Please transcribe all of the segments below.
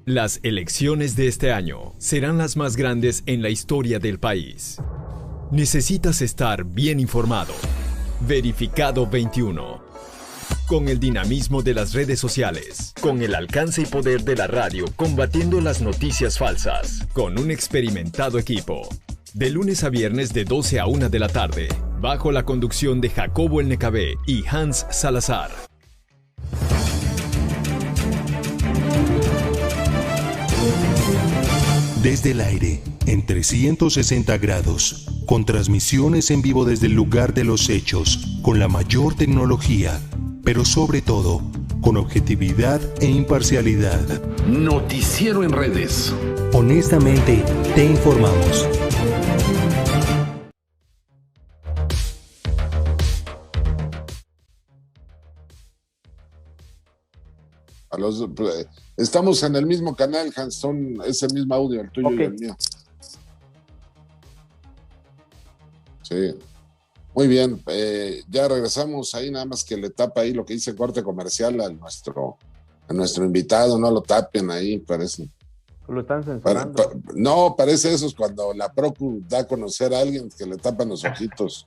Las elecciones de este año serán las más grandes en la historia del país. Necesitas estar bien informado. Verificado 21. Con el dinamismo de las redes sociales, con el alcance y poder de la radio combatiendo las noticias falsas, con un experimentado equipo. De lunes a viernes de 12 a 1 de la tarde, bajo la conducción de Jacobo El Necabé y Hans Salazar. Desde el aire, en 360 grados, con transmisiones en vivo desde el lugar de los hechos, con la mayor tecnología, pero sobre todo, con objetividad e imparcialidad. Noticiero en redes. Honestamente, te informamos. Estamos en el mismo canal, Hanson, es el mismo audio, el tuyo y el mío. Sí, muy bien, ya regresamos ahí, nada más que le tapa ahí lo que dice corte comercial a nuestro invitado, no lo tapen ahí, parece. Lo están censurando. No, parece eso, es cuando la Procu da a conocer a alguien que le tapan los ojitos.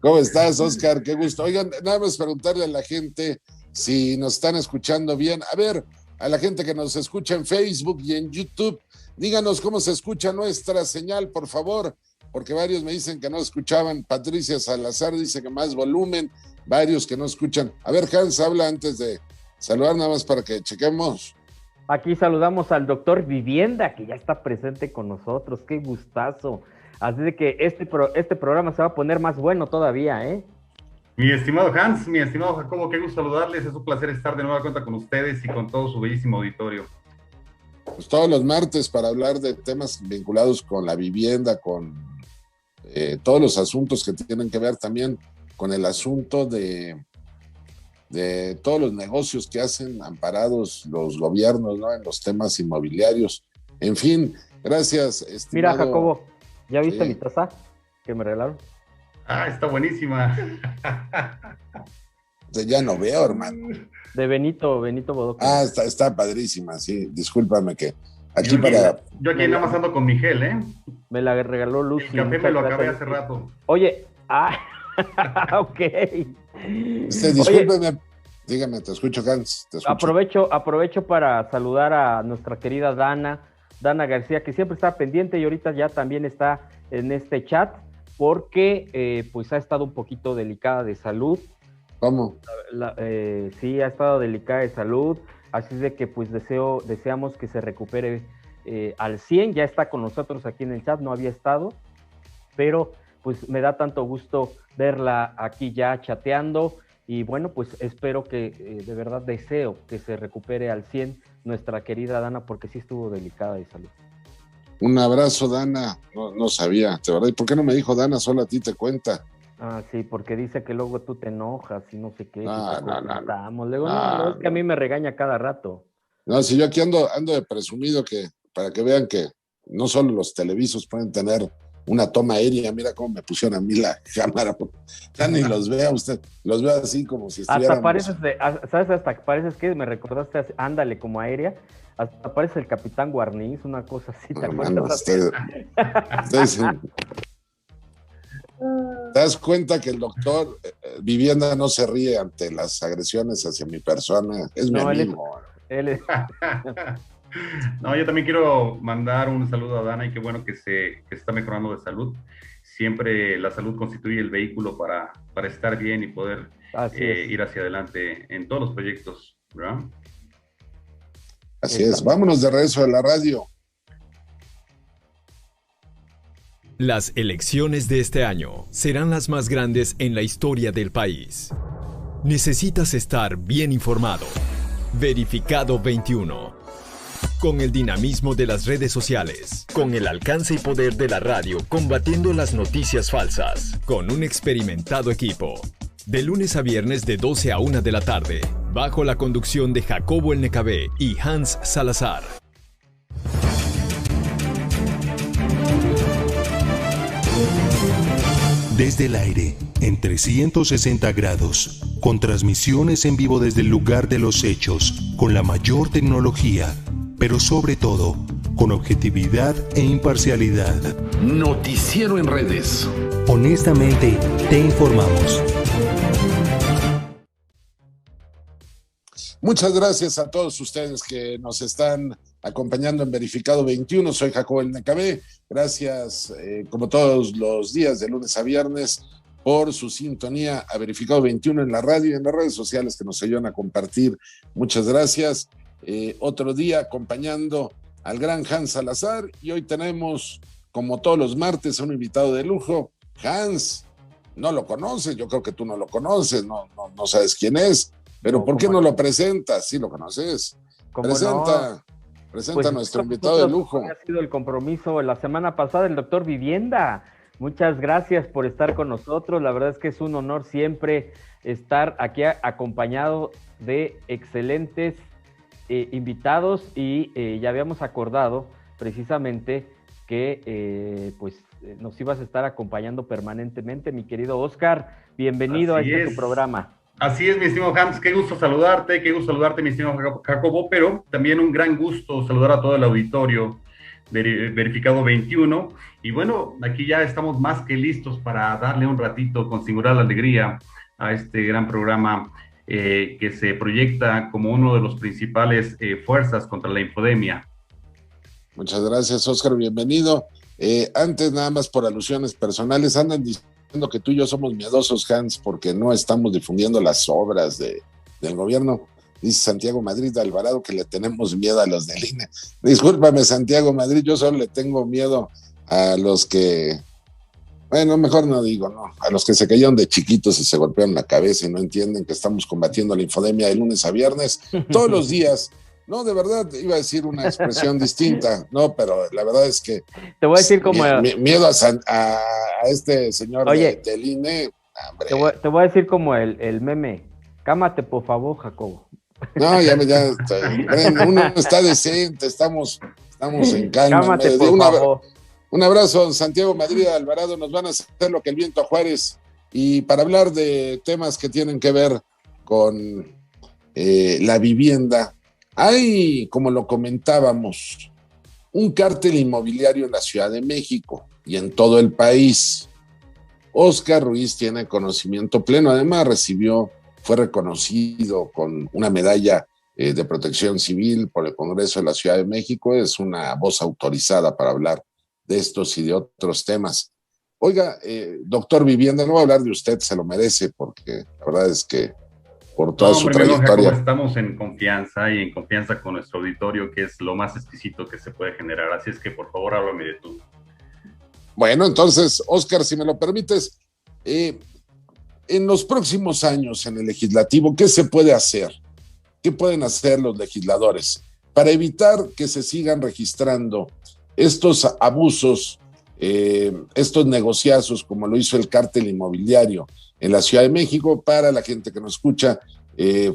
¿Cómo estás, Oscar? Qué gusto. Oigan, nada más preguntarle a la gente si nos están escuchando bien. A ver, a la gente que nos escucha en Facebook y en YouTube, díganos cómo se escucha nuestra señal, por favor, porque varios me dicen que no escuchaban. Patricia Salazar dice que más volumen, varios que no escuchan. A ver, Hans, habla antes de saludar, nada más para que chequemos. Aquí saludamos al doctor Vivienda, que ya está presente con nosotros. Qué gustazo. Así de que este programa se va a poner más bueno todavía, ¿eh? Mi estimado Hans, mi estimado Jacobo, qué gusto saludarles. Es un placer estar de nueva cuenta con ustedes y con todo su bellísimo auditorio. Pues todos los martes para hablar de temas vinculados con la vivienda, con todos los asuntos que tienen que ver también con el asunto de todos los negocios que hacen amparados los gobiernos, ¿no? En los temas inmobiliarios. En fin, gracias, estimado. Mira, Jacobo, ¿ya viste mi taza que me regalaron? Ah, está buenísima. Ya no veo, hermano. De Benito Bodoque. Ah, está padrísima, sí. Discúlpame que aquí yo aquí nada más ando con Miguel, ¿eh? Me la regaló Lucy. El café me lo acabé hace rato. Oye, ok. Discúlpeme, dígame, te escucho, Hans. Te escucho. Aprovecho para saludar a nuestra querida Dana García, que siempre está pendiente y ahorita ya también está en este chat, porque pues ha estado un poquito delicada de salud. ¿Cómo? Sí, ha estado delicada de salud, así de que pues deseamos que se recupere al 100, ya está con nosotros aquí en el chat, no había estado, pero pues me da tanto gusto verla aquí ya chateando, y bueno, pues espero que, de verdad deseo que se recupere al 100 nuestra querida Dana, porque sí estuvo delicada de salud. Un abrazo, Dana, no sabía, de verdad, ¿y por qué no me dijo Dana? Solo a ti te cuenta. Ah, sí, porque dice que luego tú te enojas y no sé qué. No. Luego, no, es que a mí me regaña cada rato. No, si yo aquí ando de presumido, que para que vean que no solo los televisos pueden tener una toma aérea, mira cómo me pusieron a mí la cámara, ya ni los vea usted, los veo así como si estuviéramos... Hasta que pareces que me recordaste, ándale, como aérea, hasta parece el Capitán Guarniz, una cosa así, ¿te acuerdas? ¿Te das cuenta que el doctor Vivienda no se ríe ante las agresiones hacia mi persona? Es mi amigo. Él es... No, yo también quiero mandar un saludo a Dana, y qué bueno que se está mejorando de salud. Siempre la salud constituye el vehículo para estar bien y poder ir hacia adelante en todos los proyectos, ¿verdad? Así es. Vámonos de regreso a la radio. Las elecciones de este año serán las más grandes en la historia del país. Necesitas estar bien informado. Verificado 21. Con el dinamismo de las redes sociales, con el alcance y poder de la radio combatiendo las noticias falsas, con un experimentado equipo. De lunes a viernes de 12 a 1 de la tarde, bajo la conducción de Jacobo El Necabé y Hans Salazar. Desde el aire, en 360 grados, con transmisiones en vivo desde el lugar de los hechos, con la mayor tecnología, pero sobre todo, con objetividad e imparcialidad. Noticiero en redes. Honestamente, te informamos. Muchas gracias a todos ustedes que nos están acompañando en Verificado 21. Soy Jacobo El Necabé. Gracias, como todos los días, de lunes a viernes, por su sintonía a Verificado 21 en la radio y en las redes sociales que nos ayudan a compartir. Muchas gracias. Otro día acompañando al gran Hans Salazar, y hoy tenemos, como todos los martes, a un invitado de lujo. Hans, no lo conoces, yo creo que tú no lo conoces, no sabes quién es. Pero ¿por qué no lo presentas? Sí lo conoces. Presenta pues, a nuestro invitado de lujo. Ha sido el compromiso la semana pasada, el doctor Vivienda. Muchas gracias por estar con nosotros. La verdad es que es un honor siempre estar aquí acompañado de excelentes invitados, y ya habíamos acordado precisamente que nos ibas a estar acompañando permanentemente, mi querido Oscar. Bienvenido a tu programa. Así es, mi estimado Hans, qué gusto saludarte, mi estimado Jacobo, pero también un gran gusto saludar a todo el auditorio de Verificado 21. Y bueno, aquí ya estamos más que listos para darle un ratito con singular alegría a este gran programa que se proyecta como uno de los principales fuerzas contra la infodemia. Muchas gracias, Oscar, bienvenido. Antes, nada más por alusiones personales, andan diciendo que tú y yo somos miedosos, Hans, porque no estamos difundiendo las obras del gobierno. Dice Santiago Madrid Alvarado que le tenemos miedo a los del INE. Discúlpame, Santiago Madrid, yo solo le tengo miedo a los que, bueno, mejor no digo, no, a los que se cayeron de chiquitos y se golpearon la cabeza y no entienden que estamos combatiendo la infodemia de lunes a viernes, todos los días. No, de verdad, iba a decir una expresión distinta, no, pero la verdad es que... Te voy a decir como... Miedo a este señor del INE, hombre. Te voy a decir como el meme, cámate por favor, Jacobo. No, ya uno está decente, estamos en calma. Cámate por favor. Un abrazo, Santiago Madrid Alvarado, nos van a hacer lo que el viento a Juárez, y para hablar de temas que tienen que ver con la vivienda. Hay, como lo comentábamos, un cártel inmobiliario en la Ciudad de México y en todo el país. Óscar Ruiz tiene conocimiento pleno, además fue reconocido con una medalla de protección civil por el Congreso de la Ciudad de México, es una voz autorizada para hablar de estos y de otros temas. Oiga, doctor Vivienda, no voy a hablar de usted, se lo merece, porque la verdad es que por toda su trayectoria. Jacobo, estamos en confianza con nuestro auditorio, que es lo más exquisito que se puede generar. Así es que, por favor, háblame de tú. Bueno, entonces, Óscar, si me lo permites, en los próximos años en el legislativo, ¿qué se puede hacer? ¿Qué pueden hacer los legisladores para evitar que se sigan registrando estos abusos, estos negociazos, como lo hizo el cártel inmobiliario en la Ciudad de México? Para la gente que nos escucha,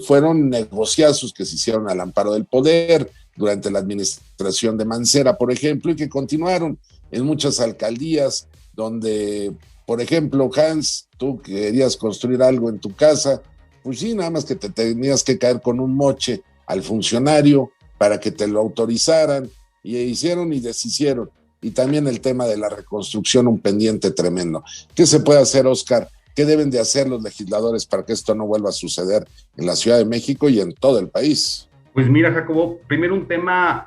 fueron negociazos que se hicieron al amparo del poder durante la administración de Mancera, por ejemplo, y que continuaron en muchas alcaldías donde, por ejemplo, Hans, tú querías construir algo en tu casa, pues sí, nada más que te tenías que caer con un moche al funcionario para que te lo autorizaran, y hicieron y deshicieron. Y también el tema de la reconstrucción, un pendiente tremendo. ¿Qué se puede hacer, Óscar? ¿Qué deben de hacer los legisladores para que esto no vuelva a suceder en la Ciudad de México y en todo el país? Pues mira, Jacobo, primero un tema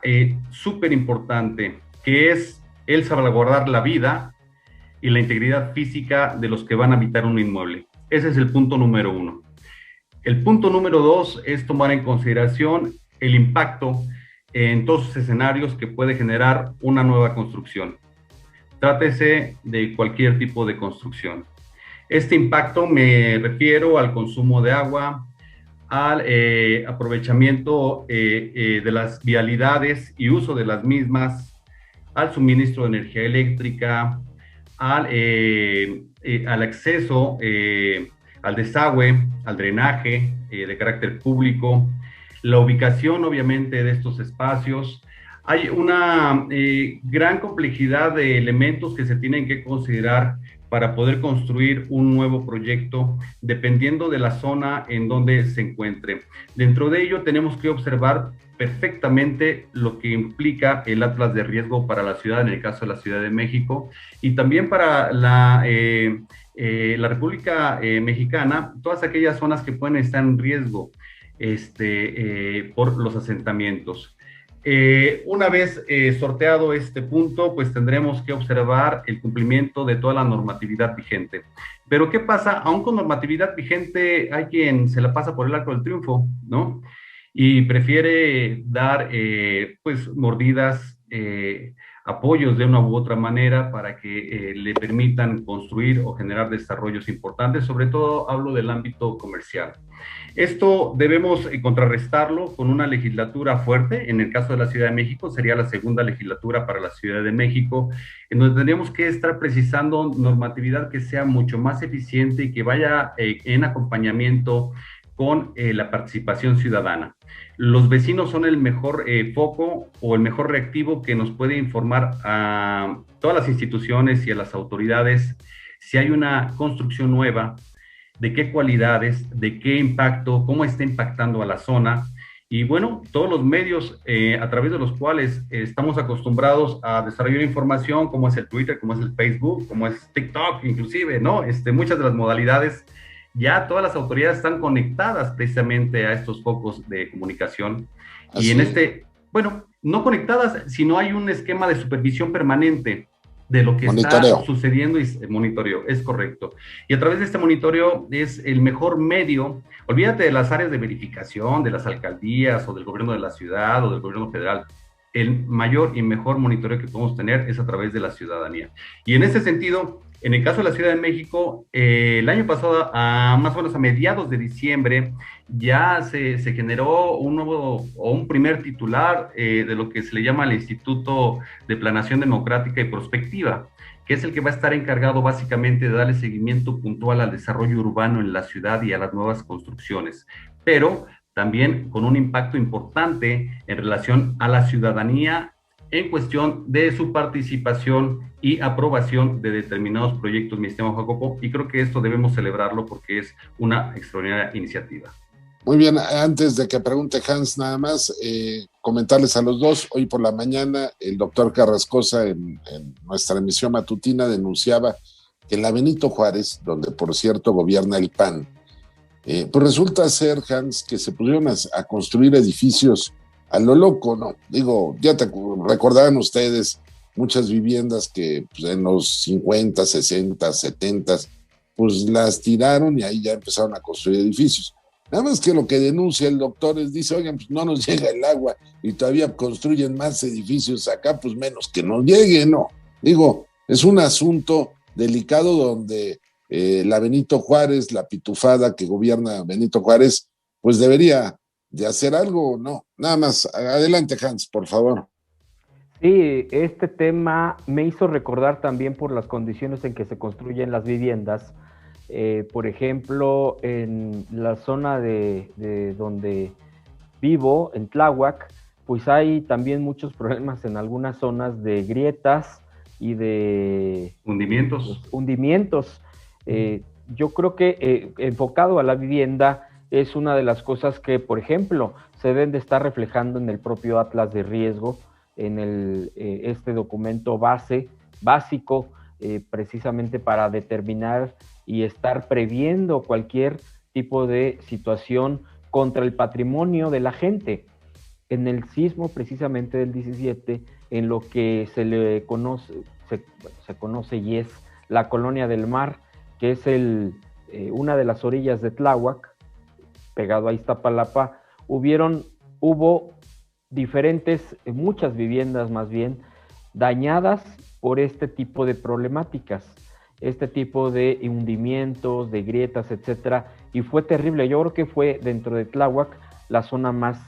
súper importante, que es el salvaguardar la vida y la integridad física de los que van a habitar un inmueble. Ese es el punto número 1. El punto número 2 es tomar en consideración el impacto en todos los escenarios que puede generar una nueva construcción. Trátese de cualquier tipo de construcción. Este impacto me refiero al consumo de agua, al aprovechamiento de las vialidades y uso de las mismas, al suministro de energía eléctrica, al acceso al desagüe, al drenaje de carácter público, la ubicación obviamente de estos espacios, Hay una gran complejidad de elementos que se tienen que considerar para poder construir un nuevo proyecto, dependiendo de la zona en donde se encuentre. Dentro de ello tenemos que observar perfectamente lo que implica el atlas de riesgo para la ciudad, en el caso de la Ciudad de México, y también para la República Mexicana, todas aquellas zonas que pueden estar en riesgo por los asentamientos. Una vez sorteado este punto, pues tendremos que observar el cumplimiento de toda la normatividad vigente. Pero ¿qué pasa? Aún con normatividad vigente hay quien se la pasa por el arco del triunfo, ¿no? Y prefiere dar pues mordidas, apoyos de una u otra manera para que le permitan construir o generar desarrollos importantes. Sobre todo hablo del ámbito comercial. Esto debemos contrarrestarlo con una legislatura fuerte. En el caso de la Ciudad de México, sería la segunda legislatura para la Ciudad de México, en donde tendríamos que estar precisando normatividad que sea mucho más eficiente y que vaya en acompañamiento con la participación ciudadana. Los vecinos son el mejor foco o el mejor reactivo que nos puede informar a todas las instituciones y a las autoridades si hay una construcción nueva, de qué cualidades, de qué impacto, cómo está impactando a la zona. Y bueno, todos los medios a través de los cuales estamos acostumbrados a desarrollar información, como es el Twitter, como es el Facebook, como es TikTok inclusive, ¿no? Muchas de las modalidades, ya todas las autoridades están conectadas precisamente a estos focos de comunicación. Así. Y bueno, no conectadas, sino hay un esquema de supervisión permanente de lo que está sucediendo y monitoreo, es correcto. Y a través de este monitoreo es el mejor medio, olvídate de las áreas de verificación, de las alcaldías o del gobierno de la ciudad o del gobierno federal. El mayor y mejor monitoreo que podemos tener es a través de la ciudadanía. Y en ese sentido, en el caso de la Ciudad de México, el año pasado, más o menos a mediados de diciembre, ya se generó un nuevo o un primer titular de lo que se le llama el Instituto de Planeación Democrática y Prospectiva, que es el que va a estar encargado básicamente de darle seguimiento puntual al desarrollo urbano en la ciudad y a las nuevas construcciones, pero también con un impacto importante en relación a la ciudadanía en cuestión de su participación y aprobación de determinados proyectos, mi estimado Jacopo, y creo que esto debemos celebrarlo porque es una extraordinaria iniciativa. Muy bien, antes de que pregunte Hans, nada más, comentarles a los dos, hoy por la mañana el doctor Carrascosa en nuestra emisión matutina denunciaba que en la Benito Juárez, donde por cierto gobierna el PAN, pues resulta ser, Hans, que se pusieron a construir edificios a lo loco, ¿no? Digo, ya recordarán ustedes muchas viviendas que pues, en los 50, 60, 70, pues las tiraron y ahí ya empezaron a construir edificios. Nada más que lo que denuncia el doctor es, dice, oigan, pues no nos llega el agua y todavía construyen más edificios acá, pues menos que nos llegue, ¿no? Digo, es un asunto delicado donde la Benito Juárez, la pitufada que gobierna Benito Juárez, pues debería de hacer algo, ¿no? Nada más, adelante Hans, por favor. Sí, este tema me hizo recordar también por las condiciones en que se construyen las viviendas. Por ejemplo, en la zona de donde vivo, en Tláhuac, pues hay también muchos problemas en algunas zonas de grietas y de hundimientos. Yo creo que enfocado a la vivienda es una de las cosas que, por ejemplo, se deben de estar reflejando en el propio Atlas de Riesgo, en este documento básico, precisamente para determinar y estar previendo cualquier tipo de situación contra el patrimonio de la gente. En el sismo precisamente del 17, en lo que se conoce y es la Colonia del Mar, que es una de las orillas de Tláhuac, pegado a Iztapalapa, hubo muchas viviendas más bien, dañadas por este tipo de problemáticas, este tipo de hundimientos, de grietas, etcétera, y fue terrible. Yo creo que fue dentro de Tláhuac la zona más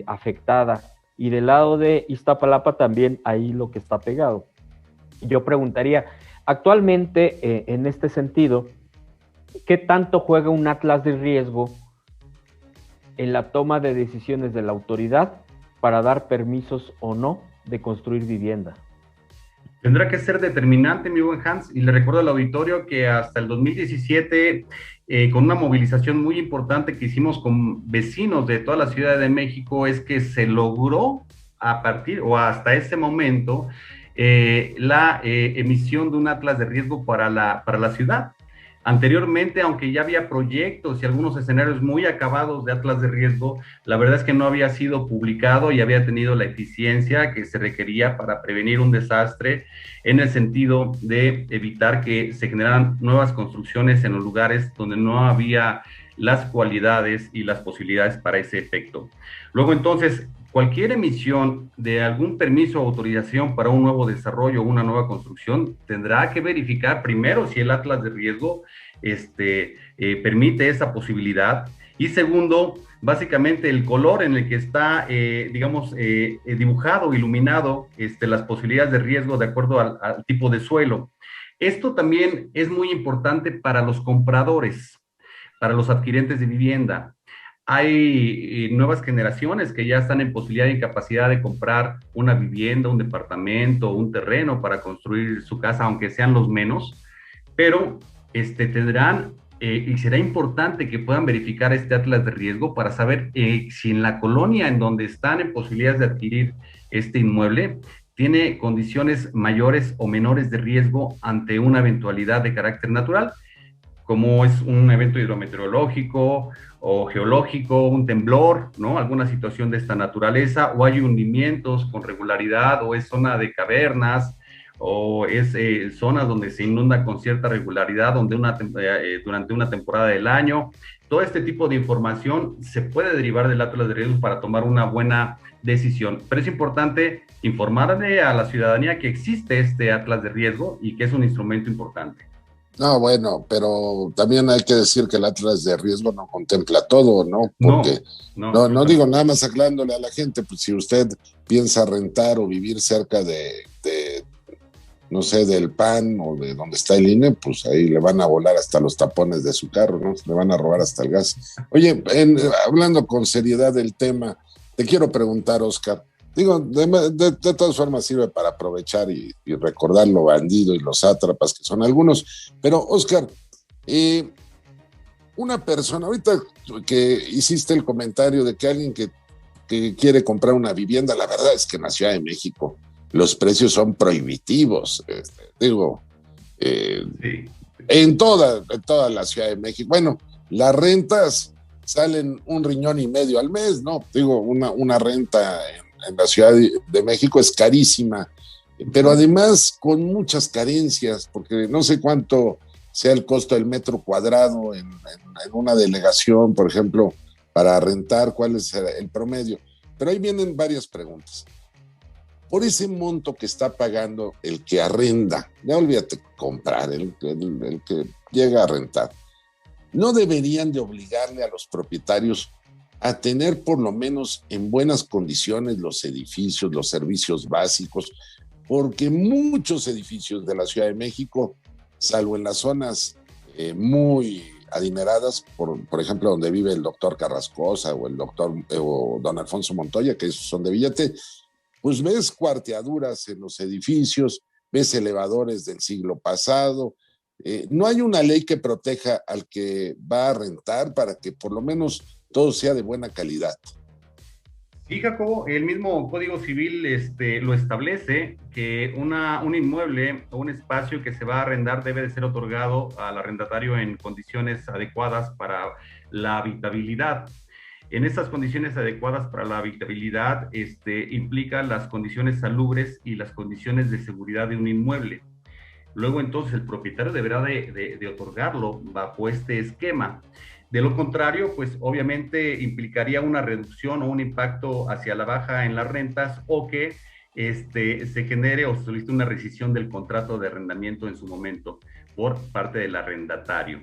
afectada, y del lado de Iztapalapa también ahí lo que está pegado. Yo preguntaría, actualmente en este sentido, ¿qué tanto juega un atlas de riesgo en la toma de decisiones de la autoridad para dar permisos o no de construir vivienda. Tendrá que ser determinante, mi buen Hans, y le recuerdo al auditorio que hasta el 2017, con una movilización muy importante que hicimos con vecinos de toda la Ciudad de México, es que se logró a partir o hasta ese momento la emisión de un atlas de riesgo para la ciudad. Anteriormente, aunque ya había proyectos y algunos escenarios muy acabados de atlas de riesgo, la verdad es que no había sido publicado y había tenido la eficiencia que se requería para prevenir un desastre, en el sentido de evitar que se generaran nuevas construcciones en los lugares donde no había las cualidades y las posibilidades para ese efecto. Luego, entonces, cualquier emisión de algún permiso o autorización para un nuevo desarrollo o una nueva construcción tendrá que verificar primero si el atlas de riesgo permite esa posibilidad, y segundo, básicamente el color en el que está, dibujado, iluminado, las posibilidades de riesgo de acuerdo al tipo de suelo. Esto también es muy importante para los compradores, para los adquirentes de vivienda. Hay nuevas generaciones que ya están en posibilidad y en capacidad de comprar una vivienda, un departamento, un terreno para construir su casa, aunque sean los menos, pero tendrán y será importante que puedan verificar este atlas de riesgo para saber si en la colonia en donde están en posibilidades de adquirir este inmueble tiene condiciones mayores o menores de riesgo ante una eventualidad de carácter natural, como es un evento hidrometeorológico o geológico, un temblor, ¿no? Alguna situación de esta naturaleza, o hay hundimientos con regularidad, o es zona de cavernas, o es zonas donde se inunda con cierta regularidad durante una temporada del año. Todo este tipo de información se puede derivar del atlas de riesgos para tomar una buena decisión. Pero es importante informarle a la ciudadanía que existe este atlas de riesgo y que es un instrumento importante. No, bueno, pero también hay que decir que el atlas de riesgo no contempla todo, ¿no? Porque no digo nada más aclarándole a la gente, pues si usted piensa rentar o vivir cerca de no sé, del PAN o de donde está el INE, pues ahí le van a volar hasta los tapones de su carro, ¿no? Le van a robar hasta el gas. Oye, hablando con seriedad del tema, te quiero preguntar, Oscar, digo, de todas formas sirve para aprovechar y recordar lo bandido y los sátrapas que son algunos, pero Oscar, una persona, ahorita que hiciste el comentario de que alguien que quiere comprar una vivienda, la verdad es que en la Ciudad de México los precios son prohibitivos, sí. en toda la Ciudad de México. Bueno, las rentas salen 1,5 riñones al mes, ¿no? Digo, una renta en la Ciudad de México es carísima, pero además con muchas carencias, porque no sé cuánto sea el costo del metro cuadrado en una delegación, por ejemplo, para rentar, cuál es el promedio. Pero ahí vienen varias preguntas. Por ese monto que está pagando el que arrenda, ya olvídate comprar, el que llega a rentar, ¿no deberían de obligarle a los propietarios a tener por lo menos en buenas condiciones los edificios, los servicios básicos? Porque muchos edificios de la Ciudad de México, salvo en las zonas muy adineradas, por ejemplo, donde vive el doctor Carrascosa o el doctor o don Alfonso Montoya, que esos son de billete, pues ves cuarteaduras en los edificios, ves elevadores del siglo pasado. No hay una ley que proteja al que va a rentar para que por lo menos todo sea de buena calidad. Sí, Jacobo, el mismo Código Civil lo establece, que un inmueble o un espacio que se va a arrendar debe de ser otorgado al arrendatario en condiciones adecuadas para la habitabilidad. En estas condiciones adecuadas para la habitabilidad implica las condiciones salubres y las condiciones de seguridad de un inmueble. Luego, entonces, el propietario deberá de otorgarlo bajo este esquema. De lo contrario, pues obviamente implicaría una reducción o un impacto hacia la baja en las rentas, o que se genere o se solicite una rescisión del contrato de arrendamiento en su momento por parte del arrendatario.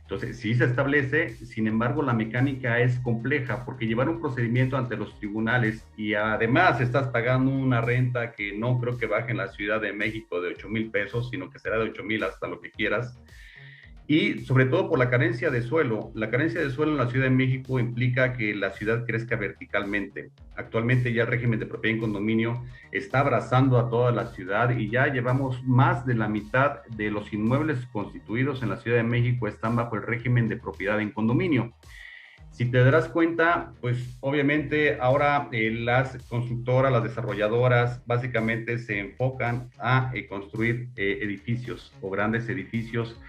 Entonces, sí se establece, sin embargo, la mecánica es compleja, porque llevar un procedimiento ante los tribunales y además estás pagando una renta que no creo que baje en la Ciudad de México de 8,000 pesos, sino que será de 8,000 hasta lo que quieras. y sobre todo por la carencia de suelo. La carencia de suelo en la Ciudad de México implica que la ciudad crezca verticalmente. Actualmente ya el régimen de propiedad en condominio está abrazando a toda la ciudad y ya llevamos más de la mitad de los inmuebles constituidos en la Ciudad de México están bajo el régimen de propiedad en condominio. Si te darás cuenta, pues obviamente ahora las constructoras, las desarrolladoras, básicamente se enfocan a construir edificios o grandes edificios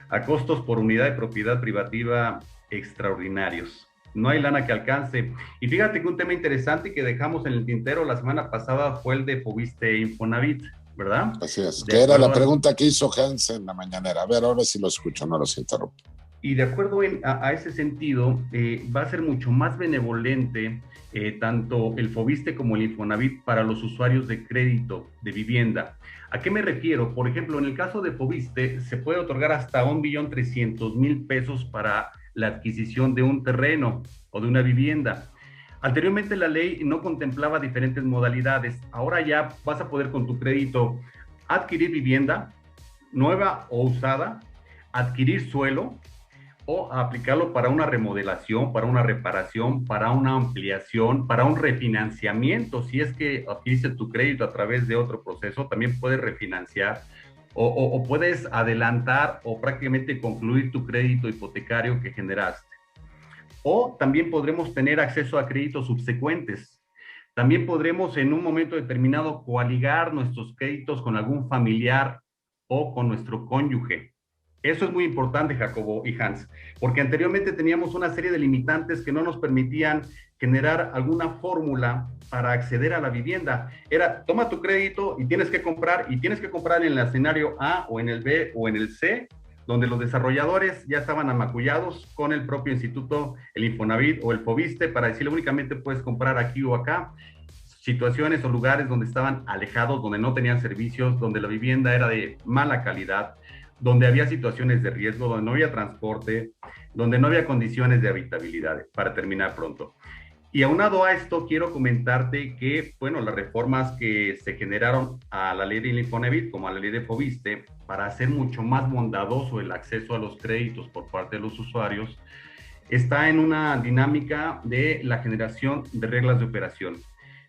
a costos por unidad de propiedad privativa extraordinarios. No hay lana que alcance. Y fíjate que un tema interesante que dejamos en el tintero la semana pasada fue el de Foviste e Infonavit, ¿verdad? Así es, que era la pregunta que hizo Hans en la mañanera. A ver, ahora sí lo escucho, no los interrumpo. Y de acuerdo a ese sentido, va a ser mucho más benevolente tanto el Foviste como el Infonavit para los usuarios de crédito de vivienda. ¿A qué me refiero? Por ejemplo, en el caso de Foviste, se puede otorgar hasta 1.300.000 pesos para la adquisición de un terreno o de una vivienda. Anteriormente la ley no contemplaba diferentes modalidades. Ahora ya vas a poder con tu crédito adquirir vivienda nueva o usada, adquirir suelo, o aplicarlo para una remodelación, para una reparación, para una ampliación, para un refinanciamiento. Si es que adquiriste tu crédito a través de otro proceso, también puedes refinanciar o puedes adelantar o prácticamente concluir tu crédito hipotecario que generaste. O también podremos tener acceso a créditos subsecuentes. También podremos en un momento determinado coaligar nuestros créditos con algún familiar o con nuestro cónyuge. Eso es muy importante, Jacobo y Hans, porque anteriormente teníamos una serie de limitantes que no nos permitían generar alguna fórmula para acceder a la vivienda. Era, toma tu crédito y tienes que comprar en el escenario A o en el B o en el C, donde los desarrolladores ya estaban amacullados con el propio instituto, el Infonavit o el Foviste, para decirle únicamente puedes comprar aquí o acá. Situaciones o lugares donde estaban alejados, donde no tenían servicios, donde la vivienda era de mala calidad, donde había situaciones de riesgo, donde no había transporte, donde no había condiciones de habitabilidad, para terminar pronto. Y aunado a esto, quiero comentarte que, bueno, las reformas que se generaron a la ley de Infonavit, como a la ley de Foviste, para hacer mucho más bondadoso el acceso a los créditos por parte de los usuarios, está en una dinámica de la generación de reglas de operación.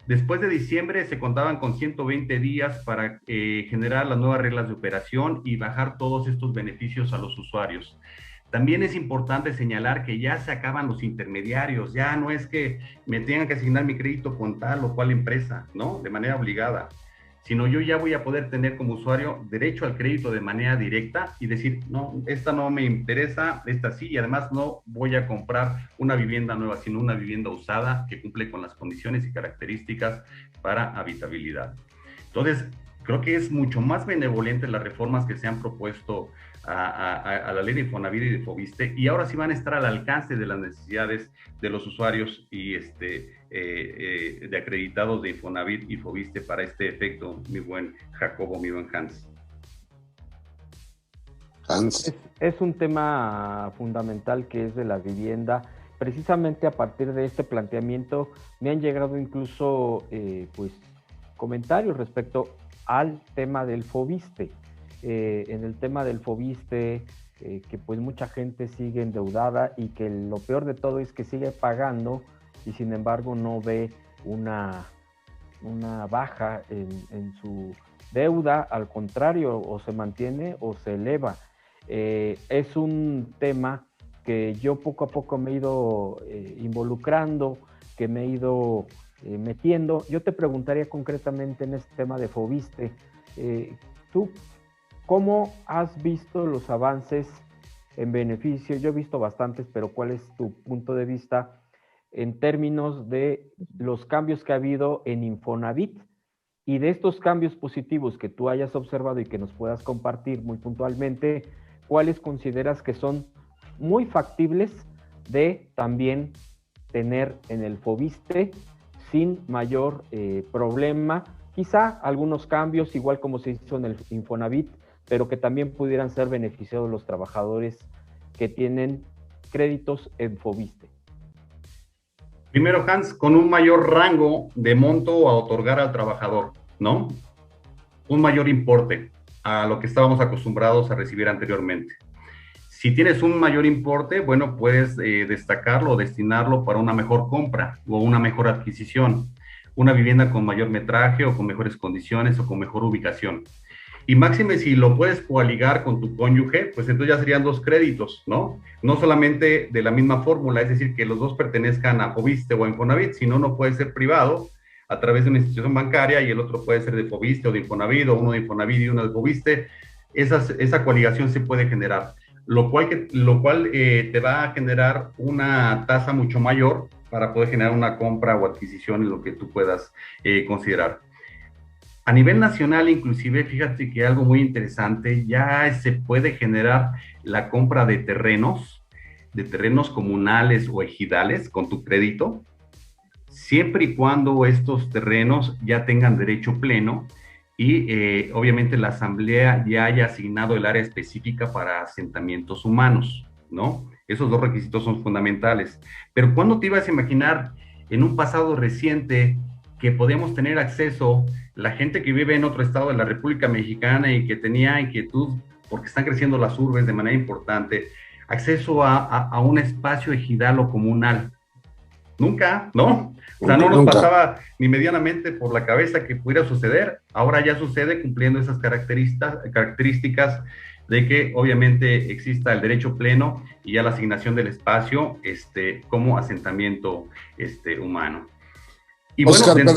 Después de diciembre se contaban con 120 días para generar las nuevas reglas de operación y bajar todos estos beneficios a los usuarios. También es importante señalar que ya se acaban los intermediarios, ya no es que me tengan que asignar mi crédito con tal o cual empresa, ¿no? De manera obligada, sino yo ya voy a poder tener como usuario derecho al crédito de manera directa y decir, no, esta no me interesa, esta sí, y además no voy a comprar una vivienda nueva, sino una vivienda usada que cumple con las condiciones y características para habitabilidad. Entonces, creo que es mucho más benevolente las reformas que se han propuesto a la ley de Infonavit y de Foviste, y ahora sí van a estar al alcance de las necesidades de los usuarios y de acreditados de Infonavit y Foviste para este efecto, mi buen Jacobo, mi buen Hans. Es un tema fundamental que es de la vivienda. Precisamente a partir de este planteamiento me han llegado incluso pues comentarios respecto al tema del Foviste. En el tema del Foviste, que pues mucha gente sigue endeudada y que lo peor de todo es que sigue pagando y sin embargo no ve una baja en su deuda, al contrario, o se mantiene o se eleva. Es un tema que yo poco a poco me he ido involucrando, que me he ido metiendo. Yo te preguntaría concretamente en este tema de Foviste, ¿tú cómo has visto los avances en beneficio? Yo he visto bastantes, pero ¿cuál es tu punto de vista en términos de los cambios que ha habido en Infonavit y de estos cambios positivos que tú hayas observado y que nos puedas compartir muy puntualmente? ¿Cuáles consideras que son muy factibles de también tener en el Foviste sin mayor problema? Quizá algunos cambios, igual como se hizo en el Infonavit, pero que también pudieran ser beneficiados los trabajadores que tienen créditos en Foviste. Primero, Hans, con un mayor rango de monto a otorgar al trabajador, ¿no? Un mayor importe a lo que estábamos acostumbrados a recibir anteriormente. Si tienes un mayor importe, bueno, puedes destacarlo o destinarlo para una mejor compra o una mejor adquisición, una vivienda con mayor metraje o con mejores condiciones o con mejor ubicación. Y máxime, si lo puedes coaligar con tu cónyuge, pues entonces ya serían 2 créditos, ¿no? No solamente de la misma fórmula, es decir, que los 2 pertenezcan a Foviste o a Infonavit, sino uno puede ser privado a través de una institución bancaria y el otro puede ser de Foviste o de Infonavit, o uno de Infonavit y uno de Foviste. Esa coaligación se puede generar, lo cual te va a generar una tasa mucho mayor para poder generar una compra o adquisición en lo que tú puedas considerar. A nivel nacional, inclusive, fíjate que algo muy interesante, ya se puede generar la compra de terrenos comunales o ejidales con tu crédito, siempre y cuando estos terrenos ya tengan derecho pleno y obviamente la asamblea ya haya asignado el área específica para asentamientos humanos, ¿no? Esos 2 requisitos son fundamentales. Pero ¿cuándo te ibas a imaginar en un pasado reciente que podíamos tener acceso, la gente que vive en otro estado de la República Mexicana y que tenía inquietud, porque están creciendo las urbes de manera importante, acceso a un espacio ejidal o comunal? Nunca, ¿no? O sea, no nos pasaba ni medianamente por la cabeza que pudiera suceder. Ahora ya sucede cumpliendo esas características de que obviamente exista el derecho pleno y ya la asignación del espacio como asentamiento humano. Y Oscar, bueno,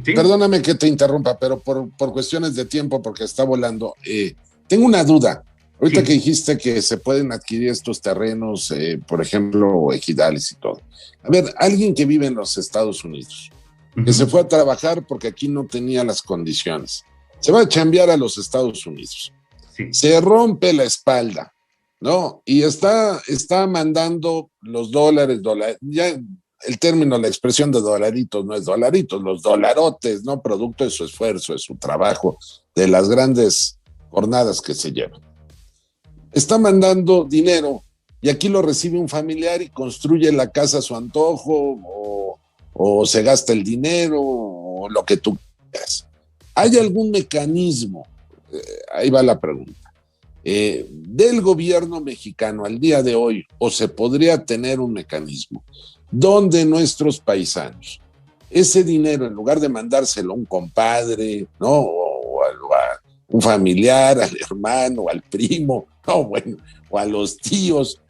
¿sí? Perdóname que te interrumpa, pero por cuestiones de tiempo, porque está volando, tengo una duda. Ahorita que dijiste que se pueden adquirir estos terrenos, por ejemplo, ejidales y todo. A ver, alguien que vive en los Estados Unidos, que se fue a trabajar porque aquí no tenía las condiciones, se va a chambear a los Estados Unidos, se rompe la espalda, ¿no? Y está mandando los dólares, ya el término, la expresión de dolaritos no es dolaritos, los dolarotes, ¿no? Producto de su esfuerzo, de su trabajo, de las grandes jornadas que se llevan. Está mandando dinero y aquí lo recibe un familiar y construye la casa a su antojo o se gasta el dinero o lo que tú quieras. ¿Hay algún mecanismo? Ahí va la pregunta. Del gobierno mexicano al día de hoy, o se podría tener un mecanismo donde nuestros paisanos, ese dinero, en lugar de mandárselo a un compadre, ¿no? O a un familiar, al hermano, al primo, no, bueno, o a los tíos,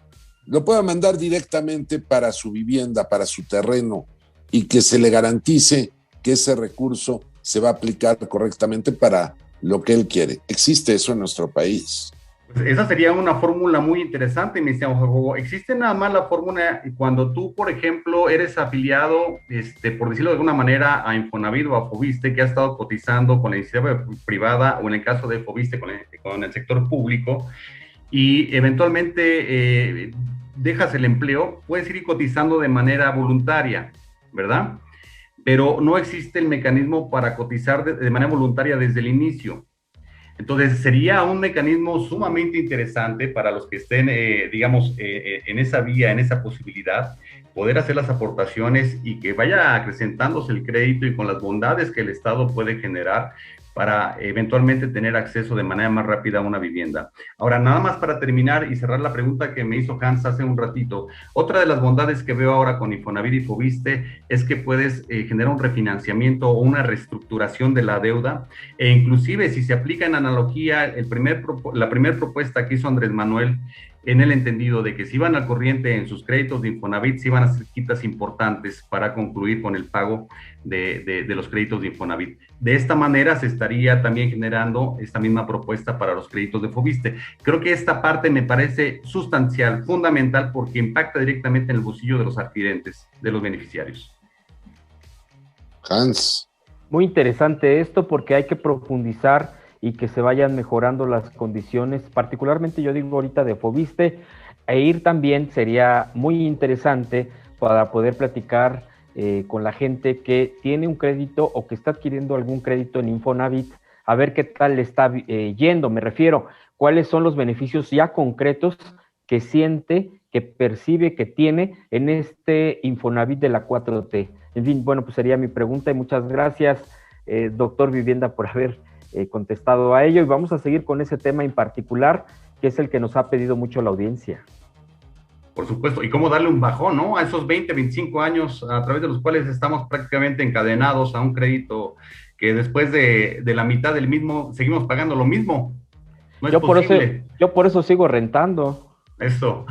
lo pueda mandar directamente para su vivienda, para su terreno, y que se le garantice que ese recurso se va a aplicar correctamente para lo que él quiere. ¿Existe eso en nuestro país? Pues esa sería una fórmula muy interesante, mi estimado Jacobo. Existe nada más la fórmula cuando tú, por ejemplo, eres afiliado, por decirlo de alguna manera, a Infonavit o a Foviste, que ha estado cotizando con la iniciativa privada o en el caso de Foviste con el sector público, y eventualmente dejas el empleo, puedes ir cotizando de manera voluntaria, ¿verdad? Pero no existe el mecanismo para cotizar de manera voluntaria desde el inicio. Entonces, sería un mecanismo sumamente interesante para los que estén, en esa vía, en esa posibilidad, poder hacer las aportaciones y que vaya acrecentándose el crédito y con las bondades que el Estado puede generar para eventualmente tener acceso de manera más rápida a una vivienda. Ahora, nada más para terminar y cerrar la pregunta que me hizo Hans hace un ratito, otra de las bondades que veo ahora con Infonavit y Foviste es que puedes generar un refinanciamiento o una reestructuración de la deuda, e inclusive si se aplica en analogía la primera propuesta que hizo Andrés Manuel, en el entendido de que si van al corriente en sus créditos de Infonavit, sí van a hacer quitas importantes para concluir con el pago de los créditos de Infonavit. De esta manera se estaría también generando esta misma propuesta para los créditos de Foviste. Creo que esta parte me parece sustancial, fundamental, porque impacta directamente en el bolsillo de los adquirentes, de los beneficiarios. Hans. Muy interesante esto porque hay que profundizar y que se vayan mejorando las condiciones, particularmente yo digo ahorita de Foviste, e ir también sería muy interesante para poder platicar con la gente que tiene un crédito o que está adquiriendo algún crédito en Infonavit, a ver qué tal le está yendo, me refiero, cuáles son los beneficios ya concretos que siente, que percibe, que tiene en este Infonavit de la 4T. En fin, bueno, pues sería mi pregunta y muchas gracias, doctor Vivienda, por haber contestado a ello, y vamos a seguir con ese tema en particular que es el que nos ha pedido mucho la audiencia. Por supuesto, y cómo darle un bajón, ¿no? A esos 20, 25 años a través de los cuales estamos prácticamente encadenados a un crédito que después de la mitad del mismo seguimos pagando lo mismo. No es posible. Yo por eso sigo rentando. Eso.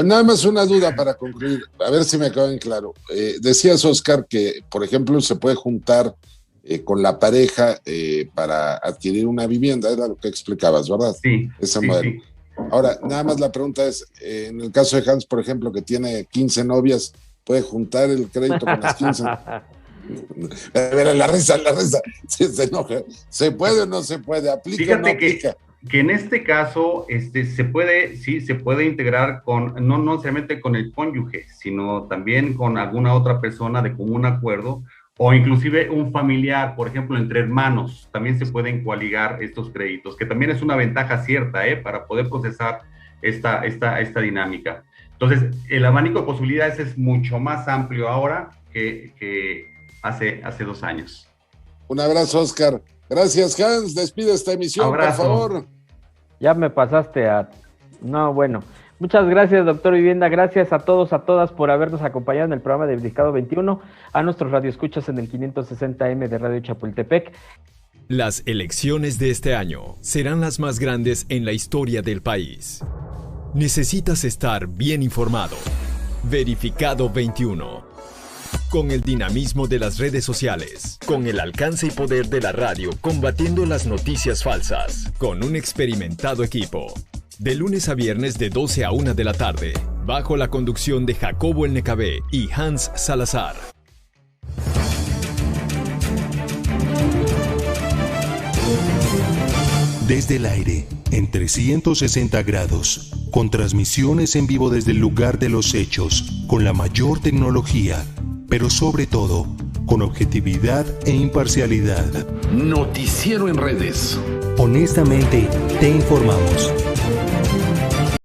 Nada más una duda para concluir, a ver si me quedó en claro. Decías, Oscar, que, por ejemplo, se puede juntar con la pareja para adquirir una vivienda, era lo que explicabas, ¿verdad? Sí. Ese modelo. Sí. Ahora, nada más la pregunta es, en el caso de Hans, por ejemplo, que tiene 15 novias, ¿puede juntar el crédito con las 15? A ver, la risa, se enoja. ¿Se puede o no se puede? ¿Aplica Fíjate o no aplica? Que en este caso se puede integrar no necesariamente con el cónyuge, sino también con alguna otra persona de común acuerdo, o inclusive un familiar, por ejemplo, entre hermanos, también se pueden coaligar estos créditos, que también es una ventaja cierta, para poder procesar esta dinámica. Entonces, el abanico de posibilidades es mucho más amplio ahora que hace 2 años. Un abrazo, Oscar. Gracias, Hans. Despide esta emisión, Abrazo. Por favor. Ya me pasaste a... No, bueno. Muchas gracias, doctor Vivienda. Gracias a todos, a todas por habernos acompañado en el programa de Verificado 21, a nuestros radioescuchas en el 560M de Radio Chapultepec. Las elecciones de este año serán las más grandes en la historia del país. Necesitas estar bien informado. Verificado 21. Con el dinamismo de las redes sociales, con el alcance y poder de la radio combatiendo las noticias falsas, con un experimentado equipo. De lunes a viernes de 12 a 1 de la tarde, bajo la conducción de Jacobo El Necabé y Hans Salazar. Desde el aire, en 360 grados, con transmisiones en vivo desde el lugar de los hechos, con la mayor tecnología, pero sobre todo, con objetividad e imparcialidad. Noticiero en redes. Honestamente, te informamos.